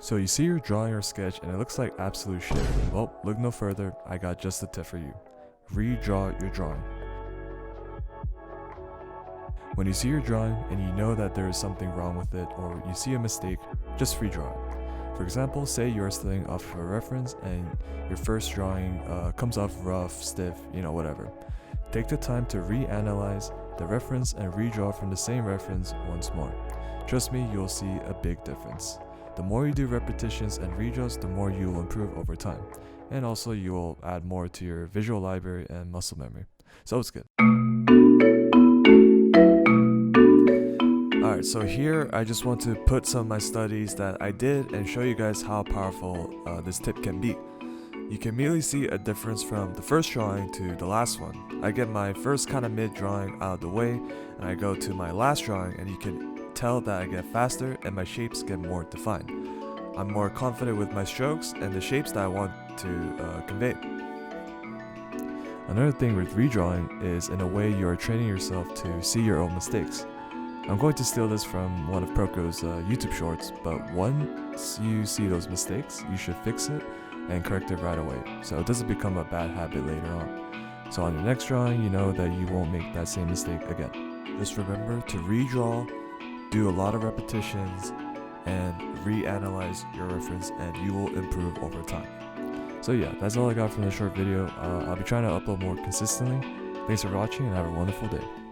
So you see your drawing or sketch and it looks like absolute shit. Well, look no further, I got just the tip for you. Redraw your drawing. When you see your drawing and you know that there is something wrong with it or you see a mistake, just redraw it. For example, say you're studying off of a reference and your first drawing comes off rough, stiff, whatever. Take the time to reanalyze the reference and redraw from the same reference once more. Trust me, you'll see a big difference. The more you do repetitions and redraws, the more you will improve over time. And also you will add more to your visual library and muscle memory. So it's good. Alright, so here I just want to put some of my studies that I did and show you guys how powerful this tip can be. You can immediately see a difference from the first drawing to the last one. I get my first kind of mid drawing out of the way and I go to my last drawing and you can tell that I get faster and my shapes get more defined. I'm more confident with my strokes and the shapes that I want to convey. Another thing with redrawing is in a way you are training yourself to see your own mistakes. I'm going to steal this from one of Proko's YouTube shorts, but once you see those mistakes, you should fix it and correct it right away so it doesn't become a bad habit later on. So on your next drawing, you know that you won't make that same mistake again. Just remember to redraw, do a lot of repetitions, and reanalyze your reference and you will improve over time. So yeah, that's all I got from this short video. I'll be trying to upload more consistently. Thanks for watching and have a wonderful day.